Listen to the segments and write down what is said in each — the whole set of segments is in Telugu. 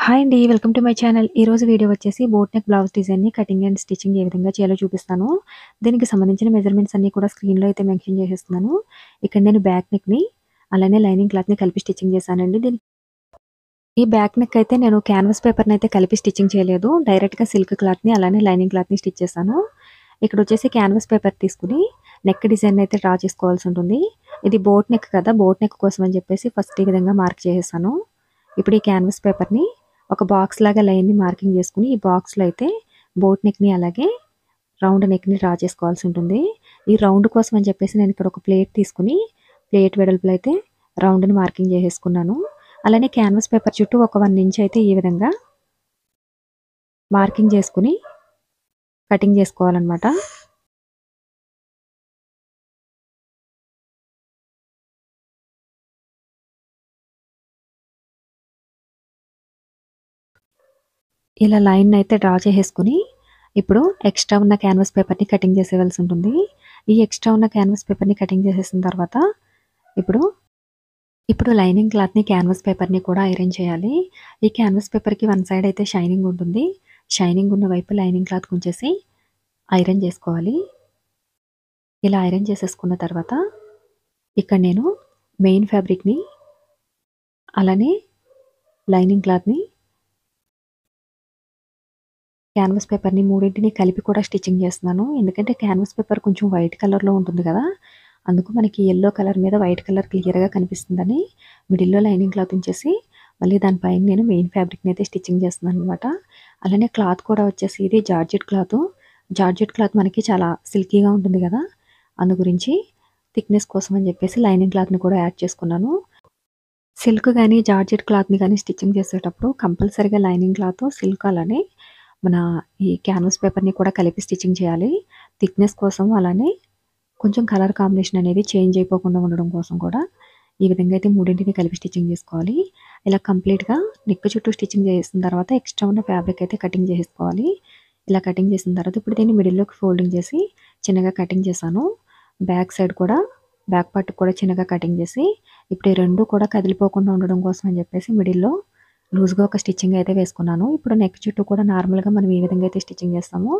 హాయ్ అండి. Welcome to my channel. ఈరోజు వీడియో వచ్చేసి బోట్ నెక్ బ్లౌజ్ డిజైన్‌ని కటింగ్ అండ్ స్టిచ్చింగ్ ఏ విధంగా చేయాలో చూపిస్తాను. దీనికి సంబంధించిన మెజర్‌మెంట్స్ అన్నీ కూడా స్క్రీన్‌లో అయితే మెన్షన్ చేసేస్తున్నాను. ఇక్కడ నేను బ్యాక్ నెక్‌ని అలానే లైనింగ్ క్లాత్‌ని కలిపి స్టిచ్చింగ్ చేశానండి. ఈ బ్యాక్ నెక్ అయితే నేను క్యాన్వాస్ పేపర్‌ని అయితే కలిపి స్టిచ్చింగ్ చేయలేదు. డైరెక్ట్‌గా సిల్క్ క్లాత్‌ని అలానే లైనింగ్ క్లాత్‌ని స్టిచ్ చేశాను. ఇక్కడ వచ్చేసి క్యాన్వాస్ పేపర్ తీసుకొని నెక్ డిజైన్ అయితే డ్రా చేసుకోవాల్సి ఉంటుంది. ఇది బోట్ నెక్ కదా! బోట్ నెక్ కోసం అని చెప్పేసి ఫస్ట్ ఈ విధంగా మార్క్ చేసేసాను. ఇప్పుడు ఈ క్యాన్వాస్ పేపర్‌ని ఒక బాక్స్ లాగా లైన్‌ని మార్కింగ్ చేసుకొని, ఈ బాక్స్‌లో అయితే బోట్ నెక్‌ని అలాగే రౌండ్ నెక్‌ని డ్రా చేసుకోవాల్సి ఉంటుంది. ఈ రౌండ్ కోసం అని చెప్పేసి నేను ఇక్కడ ఒక ప్లేట్ తీసుకొని, ప్లేట్ వెడల్పులో అయితే రౌండ్‌ని మార్కింగ్ చేసేసుకున్నాను. అలానే క్యాన్వాస్ పేపర్ చుట్టూ ఒక 1 ఇంచ్ అయితే ఈ విధంగా మార్కింగ్ చేసుకొని కటింగ్ చేసుకోవాలనమాట. ఇలా లైన్‌ని అయితే డ్రా చేసేసుకొని, ఇప్పుడు ఎక్స్ట్రా ఉన్న క్యాన్వాస్ పేపర్‌ని కటింగ్ చేసేయాల్సి ఉంటుంది. ఈ ఎక్స్ట్రా ఉన్న క్యాన్వాస్ పేపర్‌ని కటింగ్ చేసేసిన తర్వాత ఇప్పుడు ఇప్పుడు లైనింగ్ క్లాత్‌ని, క్యాన్వాస్ పేపర్‌ని కూడా ఐరన్ చేయాలి. ఈ క్యాన్వాస్ పేపర్‌కి వన్ సైడ్ అయితే షైనింగ్ ఉంటుంది. షైనింగ్ ఉన్న వైపు లైనింగ్ క్లాత్ ఉంచేసి ఐరన్ చేసుకోవాలి. ఇలా ఐరన్ చేసేసుకున్న తర్వాత ఇక్కడ నేను మెయిన్ ఫ్యాబ్రిక్‌ని అలానే లైనింగ్ క్లాత్‌ని, క్యాన్వాస్ పేపర్‌ని మూడింటిని కలిపి కూడా స్టిచ్చింగ్ చేస్తున్నాను. ఎందుకంటే క్యాన్వాస్ పేపర్ కొంచెం వైట్ కలర్‌లో ఉంటుంది కదా! అందుకు మనకి యెల్లో కలర్ మీద వైట్ కలర్ క్లియర్‌గా కనిపిస్తుందని మిడిల్‌లో లైనింగ్ క్లాత్ ఉంచేసి మళ్ళీ దాని పైన నేను మెయిన్ ఫ్యాబ్రిక్‌ని అయితే స్టిచ్చింగ్ చేస్తున్నాననమాట. అలానే క్లాత్ కూడా వచ్చేసి ఇది జార్జెట్ క్లాతు. జార్జెట్ క్లాత్ మనకి చాలా సిల్కీగా ఉంటుంది కదా! అందు గురించి థిక్‌నెస్ కోసం అని చెప్పేసి లైనింగ్ క్లాత్‌ని కూడా యాడ్ చేసుకున్నాను. సిల్క్ గాని, జార్జెట్ క్లాత్‌ని గాని స్టిచ్చింగ్ చేసేటప్పుడు కంపల్సరీగా లైనింగ్ క్లాత్, సిల్క్ అలానే మన ఈ క్యాన్వాస్ పేపర్‌ని కూడా కలిపి స్టిచ్చింగ్ చేయాలి. థిక్‌నెస్ కోసం అలానే కొంచెం కలర్ కాంబినేషన్ అనేది చేంజ్ అయిపోకుండా ఉండడం కోసం కూడా ఈ విధంగా అయితే మూడింటిని కలిపి స్టిచ్చింగ్ చేసుకోవాలి. ఇలా కంప్లీట్‌గా నెక్ చుట్టూ స్టిచ్చింగ్ చేసిన తర్వాత ఎక్స్ట్రా ఉన్న ఫ్యాబ్రిక్ అయితే కటింగ్ చేసేసుకోవాలి. ఇలా కటింగ్ చేసిన తర్వాత ఇప్పుడు దీన్ని మిడిల్‌లోకి ఫోల్డింగ్ చేసి చిన్నగా కటింగ్ చేశాను. బ్యాక్ సైడ్ కూడా బ్యాక్ పార్ట్ కూడా చిన్నగా కటింగ్ చేసి ఇప్పుడు ఈ 2 కూడా కదిలిపోకుండా ఉండడం కోసం అని చెప్పేసి మిడిల్‌లో లూజ్‌గా ఒక స్టిచ్చింగ్ అయితే వేసుకున్నాను. ఇప్పుడు నెక్ చుట్టూ కూడా నార్మల్‌గా మనం ఏ విధంగా అయితే స్టిచ్చింగ్ చేస్తామో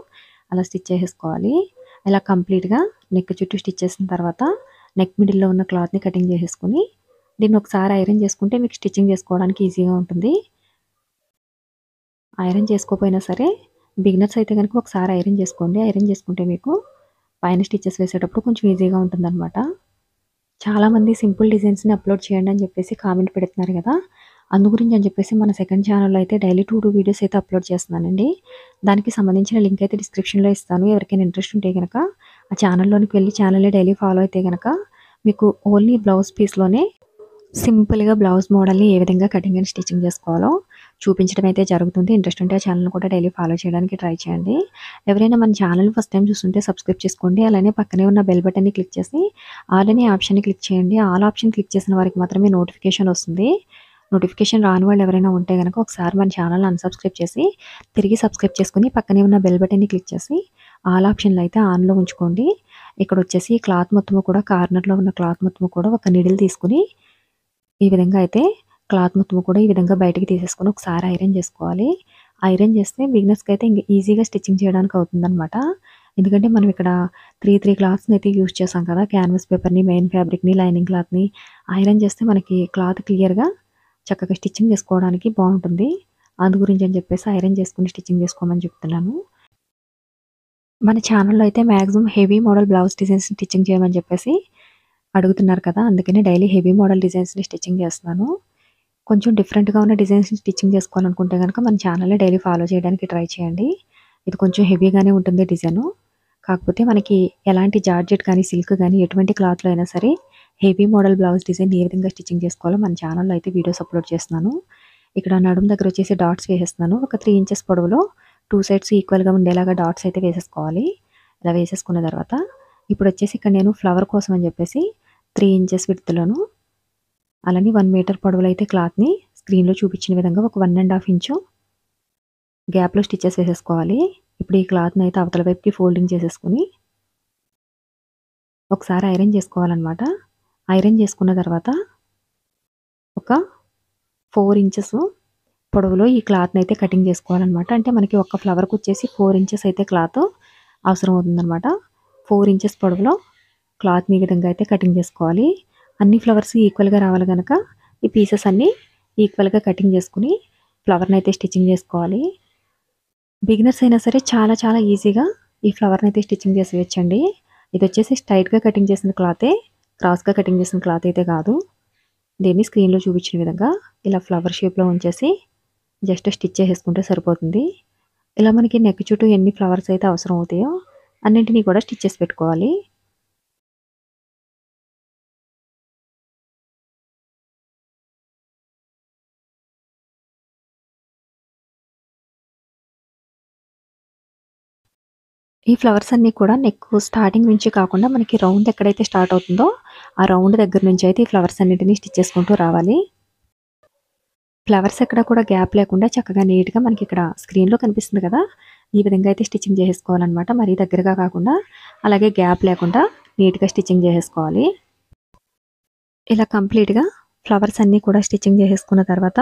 అలా స్టిచ్ చేసేసుకోవాలి. ఇలా కంప్లీట్‌గా నెక్ చుట్టూ స్టిచ్ చేసిన తర్వాత నెక్ మిడిల్‌లో ఉన్న క్లాత్‌ని కటింగ్ చేసేసుకొని దీన్ని ఒకసారి ఐరన్ చేసుకుంటే మీకు స్టిచ్చింగ్ చేసుకోవడానికి ఈజీగా ఉంటుంది. ఐరన్ చేసుకోకపోయినా సరే బిగినర్స్ అయితే గనుక ఒకసారి ఐరన్ చేసుకోండి. ఐరన్ చేసుకుంటే మీకు పైన స్టిచెస్ వేసేటప్పుడు కొంచెం ఈజీగా ఉంటుందనమాట. చాలామంది సింపుల్ డిజైన్స్‌ని అప్‌లోడ్ చేయండి అని చెప్పేసి కామెంట్ పెడుతున్నారు గదా! అందు గురించి అని చెప్పేసి మన సెకండ్ ఛానెల్‌లో అయితే డైలీ 2 వీడియోస్ అయితే అప్‌లోడ్ చేస్తున్నానండి. దానికి సంబంధించిన లింక్ అయితే డిస్క్రిప్షన్‌లో ఇస్తాను. ఎవరికైనా ఇంట్రెస్ట్ ఉంటే గనక ఆ ఛానెల్‌లోనికి వెళ్లి ఛానెల్‌ని డైలీ ఫాలో అయితే గనక మీకు ఓన్లీ బ్లౌజ్ పీస్‌లోనే సింపుల్‌గా బ్లౌజ్ మోడల్‌ని ఏ విధంగా కటింగ్ అండ్ స్టిచ్చింగ్ చేసుకోవాలో చూపించడం అయితే జరుగుతుంది. ఇంట్రెస్ట్ ఉంటే ఆ ఛానెల్‌ని కూడా డైలీ ఫాలో చేయడానికి ట్రై చేయండి. ఎవరైనా మన ఛానెల్‌ని ఫస్ట్ టైమ్ చూస్తుంటే సబ్స్క్రైబ్ చేసుకోండి. అలానే పక్కనే ఉన్న బెల్ బటన్‌ని క్లిక్ చేసి ఆల్ అనే ఆప్షన్‌ని క్లిక్ చేయండి. ఆల్ ఆప్షన్ క్లిక్ చేసిన వారికి మాత్రమే నోటిఫికేషన్ వస్తుంది. నోటిఫికేషన్ రాని వాళ్ళు ఎవరైనా ఉంటే గనక ఒకసారి మన ఛానెల్‌ని అన్‌సబ్స్క్రైబ్ చేసి తిరిగి సబ్స్క్రైబ్ చేసుకొని పక్కనే ఉన్న బెల్ బటన్‌ని క్లిక్ చేసి ఆల్ ఆప్షన్‌లో అయితే ఆన్‌లో ఉంచుకోండి. ఇక్కడొచ్చేసి క్లాత్ మొత్తము కూడా కార్నర్‌లో ఉన్న క్లాత్ మొత్తము కూడా ఒక నీడిల్ తీసుకొని ఈ విధంగా అయితే క్లాత్ మొత్తము కూడా ఈ విధంగా బయటికి తీసేసుకొని ఒకసారి ఐరన్ చేసుకోవాలి. ఐరన్ చేస్తే బిగినర్స్‌కైతే ఇంక ఈజీగా స్టిచ్చింగ్ చేయడానికి అవుతుందనమాట. ఎందుకంటే మనం ఇక్కడ 3 క్లాత్స్‌ని అయితే యూజ్ చేసాం కదా! క్యాన్వాస్ పేపర్‌ని, మెయిన్ ఫ్యాబ్రిక్‌ని, లైనింగ్ క్లాత్‌ని ఐరన్ చేస్తే మనకి క్లాత్ క్లియర్‌గా చక్కగా స్టిచ్చింగ్ చేసుకోవడానికి బావుంటుంది. అందు గురించి అని చెప్పేసి ఐరన్ చేసుకొని స్టిచ్చింగ్ చేసుకోమని చెప్తున్నాను. మన ఛానెల్‌లో అయితే maximum heavy model blouse designs stitching చేయమని చెప్పేసి అడుగుతున్నారు కదా! అందుకని డైలీ హెవీ మోడల్ డిజైన్స్‌ని స్టిచ్చింగ్ చేస్తున్నాను. కొంచెం డిఫరెంట్‌గా ఉన్న డిజైన్స్‌ని స్టిచ్చింగ్ చేసుకోవాలనుకుంటే గనక మన ఛానెల్‌ని డైలీ ఫాలో చేయడానికి ట్రై చేయండి. ఇది కొంచెం హెవీగానే ఉంటుంది డిజైను. కాకపోతే మనకి ఎలాంటి జార్జెట్ కానీ, సిల్క్ గానీ ఎటువంటి క్లాత్‌లో అయినా సరే హెవీ మోడల్ బ్లౌజ్ డిజైన్ ఏ విధంగా స్టిచ్చింగ్ చేసుకోవాలో మన ఛానెల్‌లో అయితే వీడియోస్ అప్‌లోడ్ చేస్తున్నాను. ఇక్కడ నడుము దగ్గర వచ్చేసి డాట్స్ వేసేస్తున్నాను. ఒక 3 ఇంచెస్ పొడవులో 2 సైడ్స్ ఈక్వల్‌గా ఉండేలాగా డాట్స్ అయితే వేసేసుకోవాలి. ఇలా వేసేసుకున్న తర్వాత ఇప్పుడొచ్చేసి ఇక్కడ నేను ఫ్లవర్ కోసం అని చెప్పేసి 3 ఇంచెస్ విడ్త్‌లోను అలానే 1 మీటర్ పొడవులో అయితే క్లాత్‌ని స్క్రీన్‌లో చూపించిన విధంగా ఒక 1 ½ ఇంచు గ్యాప్‌లో స్టిచెస్ వేసేసుకోవాలి. ఇప్పుడు ఈ క్లాత్‌ని అయితే అవతల వైపుకి ఫోల్డింగ్ చేసేసుకొని ఒకసారి ఐరన్ చేసుకోవాలనమాట. ఐరన్ చేసుకున్న తర్వాత ఒక 4 ఇంచెస్ పొడవులో ఈ క్లాత్ని అయితే కటింగ్ చేసుకోవాలన్నమాట. అంటే మనకి ఒక్క ఫ్లవర్కి వచ్చేసి 4 ఇంచెస్ అయితే క్లాత్ అవసరం అవుతుందన్నమాట. 4 ఇంచెస్ పొడవులో క్లాత్ని ఈ విధంగా అయితే కటింగ్ చేసుకోవాలి. అన్ని ఫ్లవర్స్ ఈక్వల్గా రావాలి కనుక ఈ పీసెస్ అన్నీ ఈక్వల్గా కటింగ్ చేసుకుని ఫ్లవర్ని అయితే స్టిచ్చింగ్ చేసుకోవాలి. బిగినర్స్ అయినా సరే చాలా చాలా ఈజీగా ఈ ఫ్లవర్ని అయితే స్టిచ్చింగ్ చేసేయచ్చండి. ఇది వచ్చేసి స్ట్రైట్గా కటింగ్ చేసిన క్లాతే, క్రాస్గా కటింగ్ చేసిన క్లాత్ అయితే కాదు. దీన్ని స్క్రీన్లో చూపించిన విధంగా ఇలా ఫ్లవర్ షేప్లో ఉంచేసి జస్ట్ స్టిచ్ చేసేసుకుంటే సరిపోతుంది. ఇలా మనకి నెక్ చుట్టూ ఎన్ని ఫ్లవర్స్ అయితే అవసరం అవుతాయో అన్నింటినీ కూడా స్టిచ్ చేసి పెట్టుకోవాలి. ఈ ఫ్లవర్స్ అన్నీ కూడా నెక్ స్టార్టింగ్ నుంచి కాకుండా మనకి రౌండ్ ఎక్కడైతే స్టార్ట్ అవుతుందో ఆ రౌండ్ దగ్గర నుంచి అయితే ఈ ఫ్లవర్స్ అన్నింటినీ స్టిచ్ చేసుకుంటూ రావాలి. ఫ్లవర్స్ ఎక్కడ కూడా గ్యాప్ లేకుండా చక్కగా నీట్గా మనకి ఇక్కడ స్క్రీన్లో కనిపిస్తుంది కదా, ఈ విధంగా అయితే స్టిచ్చింగ్ చేసేసుకోవాలన్నమాట. మరీ దగ్గరగా కాకుండా అలాగే గ్యాప్ లేకుండా నీట్గా స్టిచ్చింగ్ చేసేసుకోవాలి. ఇలా కంప్లీట్గా ఫ్లవర్స్ అన్నీ కూడా స్టిచ్చింగ్ చేసేసుకున్న తర్వాత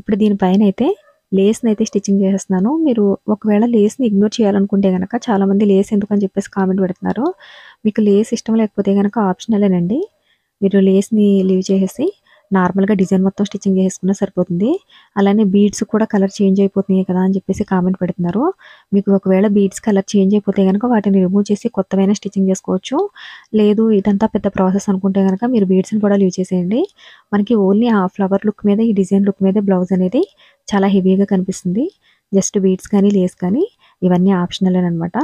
ఇప్పుడు దీనిపైన అయితే లేస్ని అయితే స్టిచ్చింగ్ చేసేస్తున్నాను. మీరు ఒకవేళ లేస్ని ఇగ్నోర్ చేయాలనుకుంటే కనుక చాలామంది లేస్ ఎందుకని చెప్పేసి కామెంట్ పెడుతున్నారు. మీకు లేస్ ఇష్టం లేకపోతే కనుక ఆప్షనలేనండి. మీరు లేస్ని లీవ్ చేసేసి నార్మల్గా డిజైన్ మొత్తం స్టిచ్చింగ్ చేసుకున్నా సరిపోతుంది. అలానే బీడ్స్ కూడా కలర్ చేంజ్ అయిపోతున్నాయి కదా అని చెప్పేసి కామెంట్ పెడుతున్నారు. మీకు ఒకవేళ బీడ్స్ కలర్ చేంజ్ అయిపోతే కనుక వాటిని రిమూవ్ చేసి కొత్తవైనా స్టిచ్చింగ్ చేసుకోవచ్చు. లేదు ఇదంతా పెద్ద ప్రాసెస్ అనుకుంటే కనుక మీరు బీడ్స్ని కూడా లీవ్ చేసేయండి. మనకి ఓన్లీ ఆ ఫ్లవర్ లుక్ మీద, ఈ డిజైన్ లుక్ మీద బ్లౌజ్ అనేది చాలా హెవీగా కనిపిస్తుంది. జస్ట్ బీడ్స్ కానీ లేస్ కానీ ఇవన్నీ ఆప్షనలేనమాట.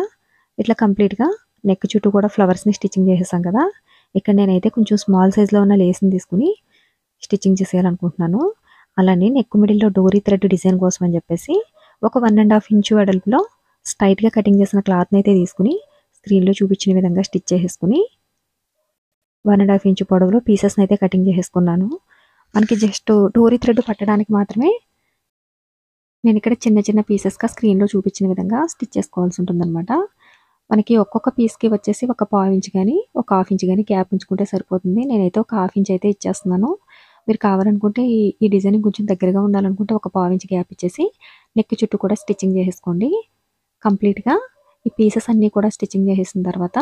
ఇట్లా కంప్లీట్గా నెక్ చుట్టూ కూడా ఫ్లవర్స్ని స్టిచ్చింగ్ చేసేసాం కదా. ఇక్కడ నేనైతే కొంచెం స్మాల్ సైజ్లో ఉన్న లేస్ని తీసుకుని స్టిచ్చింగ్ చేసేయాలనుకుంటున్నాను. అలానే నెక్ మిడిల్లో డోరీ థ్రెడ్ డిజైన్ కోసం అని చెప్పేసి ఒక 1.5 ఇంచు వెడల్పులో స్ట్రైట్గా కటింగ్ చేసిన క్లాత్ని అయితే తీసుకుని స్క్రీన్లో చూపించిన విధంగా స్టిచ్ చేసేసుకుని 1.5 ఇంచు పొడవులో పీసెస్ని అయితే కటింగ్ చేసేసుకున్నాను. మనకి జస్ట్ డోరీ థ్రెడ్ పట్టడానికి మాత్రమే నేను ఇక్కడ చిన్న చిన్న పీసెస్గా స్క్రీన్లో చూపించిన విధంగా స్టిచ్ చేసుకోవాల్సి ఉంటుందన్నమాట. మనకి ఒక్కొక్క పీస్కి వచ్చేసి ఒక 1/4 ఇంచ్ కానీ ఒక 1/2 ఇంచ్ కానీ గ్యాప్ ఉంచుకుంటే సరిపోతుంది. నేనైతే ఒక 1/2 ఇంచ్ అయితే ఇచ్చేస్తున్నాను. మీరు కావాలనుకుంటే ఈ డిజైన్ కొంచెం దగ్గరగా ఉండాలనుకుంటే ఒక 1/4 ఇంచ్ గ్యాప్ ఇచ్చేసి నెక్ చుట్టూ కూడా స్టిచ్చింగ్ చేసేసుకోండి. కంప్లీట్గా ఈ పీసెస్ అన్నీ కూడా స్టిచ్చింగ్ చేసేసిన తర్వాత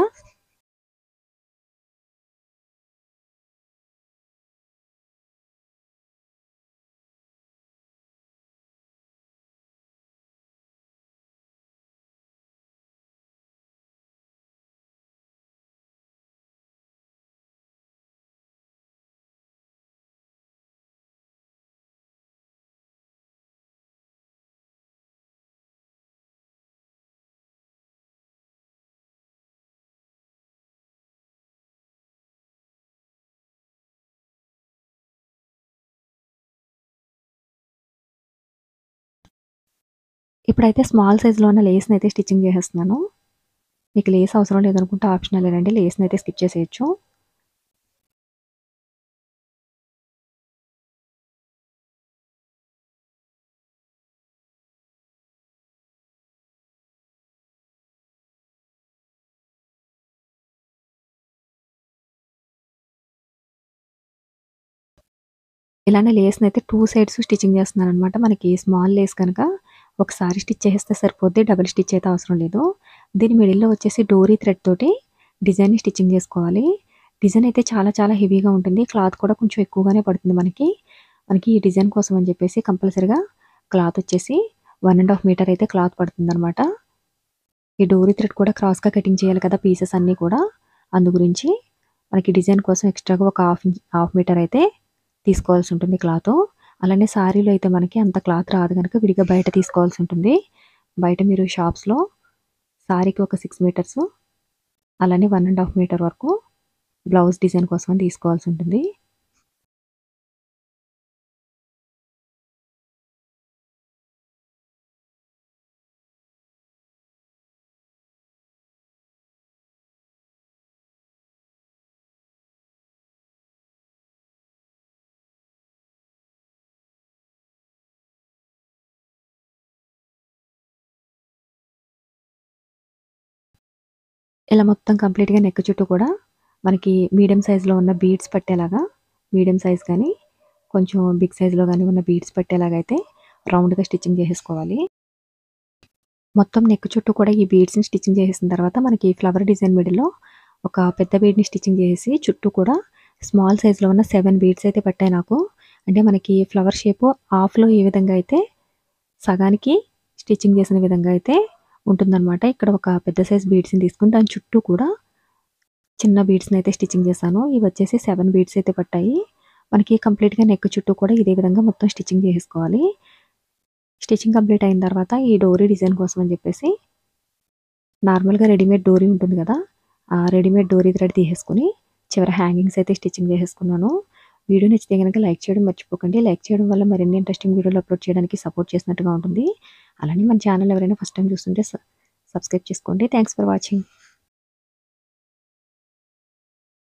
ఇప్పుడైతే స్మాల్ సైజ్లో ఉన్న లేస్ని అయితే స్టిచ్చింగ్ చేసేస్తున్నాను. మీకు లేస్ అవసరం లేదనుకుంటే ఆప్షనలేనండి, లేస్ని అయితే స్కిప్ చేసేయచ్చు. ఇలానే లేస్ని అయితే 2 సైడ్స్ స్టిచ్చింగ్ చేస్తున్నాను అనమాట. మనకి స్మాల్ లేస్ కనుక ఒకసారి స్టిచ్ చేస్తే సరిపోద్ది, డబుల్ స్టిచ్ అయితే అవసరం లేదు. దీని మిడిల్లో వచ్చేసి డోరీ థ్రెడ్ తోటి డిజైన్ని స్టిచ్చింగ్ చేసుకోవాలి. డిజైన్ అయితే చాలా చాలా హెవీగా ఉంటుంది. క్లాత్ కూడా కొంచెం ఎక్కువగానే పడుతుంది మనకి. ఈ డిజైన్ కోసం అని చెప్పేసి కంపల్సరిగా క్లాత్ వచ్చేసి 1.5 మీటర్ అయితే క్లాత్ పడుతుందనమాట. ఈ డోరీ థ్రెడ్ కూడా క్రాస్గా కటింగ్ చేయాలి కదా పీసెస్ అన్నీ కూడా, అందు గురించి మనకి డిజైన్ కోసం ఎక్స్ట్రాగా ఒక హాఫ్ మీటర్ అయితే తీసుకోవాల్సి ఉంటుంది క్లాత్. అలానే శారీలో అయితే మనకి అంత క్లాత్ రాదు కనుక విడిగా బయట తీసుకోవాల్సి ఉంటుంది. బయట మీరు షాప్స్లో శారీకి ఒక 6 మీటర్స్ అలానే 1.5 మీటర్ వరకు బ్లౌజ్ డిజైన్ కోసం అని తీసుకోవాల్సి ఉంటుంది. ఇలా మొత్తం కంప్లీట్గా నెక్ చుట్టూ కూడా మనకి మీడియం సైజులో ఉన్న బీడ్స్ పట్టేలాగా, మీడియం సైజ్ కానీ కొంచెం బిగ్ సైజులో కానీ ఉన్న బీడ్స్ పట్టేలాగా అయితే రౌండ్‌గా స్టిచ్చింగ్ చేసేసుకోవాలి. మొత్తం నెక్ చుట్టూ కూడా ఈ బీడ్స్‌ని స్టిచ్చింగ్ చేసేసిన తర్వాత మనకి ఫ్లవర్ డిజైన్ మిడిల్‌లో ఒక పెద్ద బీడ్‌ని స్టిచ్చింగ్ చేసేసి చుట్టూ కూడా స్మాల్ సైజ్‌లో ఉన్న 7 బీడ్స్ అయితే పట్టాయి నాకు. అంటే మనకి ఫ్లవర్ షేపు హాఫ్‌లో ఏ విధంగా అయితే సగానికి స్టిచ్చింగ్ చేసిన విధంగా అయితే ఉంటుందనమాట. ఇక్కడ ఒక పెద్ద సైజ్ బీడ్స్‌ని తీసుకొని దాని చుట్టూ కూడా చిన్న బీడ్స్‌ని అయితే స్టిచ్చింగ్ చేశాను. ఇవి వచ్చేసి 7 బీడ్స్ అయితే పట్టాయి. మనకి కంప్లీట్‌గా నెక్ చుట్టూ కూడా ఇదే విధంగా మొత్తం స్టిచ్చింగ్ చేసేసుకోవాలి. స్టిచ్చింగ్ కంప్లీట్ అయిన తర్వాత ఈ డోరీ డిజైన్ కోసం అని చెప్పేసి నార్మల్‌గా రెడీమేడ్ డోరీ ఉంటుంది కదా! ఆ రెడీమేడ్ డోరీ థ్రెడ్ తీసేసుకొని చివర హ్యాంగింగ్స్ అయితే స్టిచ్చింగ్ చేసేసుకున్నాను. వీడియో నచ్చితే గనుక లైక్ చేయడం మర్చిపోకండి. లైక్ చేయడం వల్ల మరిన్ని ఇంట్రెస్టింగ్ వీడియోలు అప్లోడ్ చేయడానికి సపోర్ట్ చేసినట్టుగా ఉంటుంది. అలానే మన ఛానల్ ఎవరైనా ఫస్ట్ టైమ్ చూస్తుంటే సబ్స్క్రైబ్ చేసుకోండి. Thanks for watching.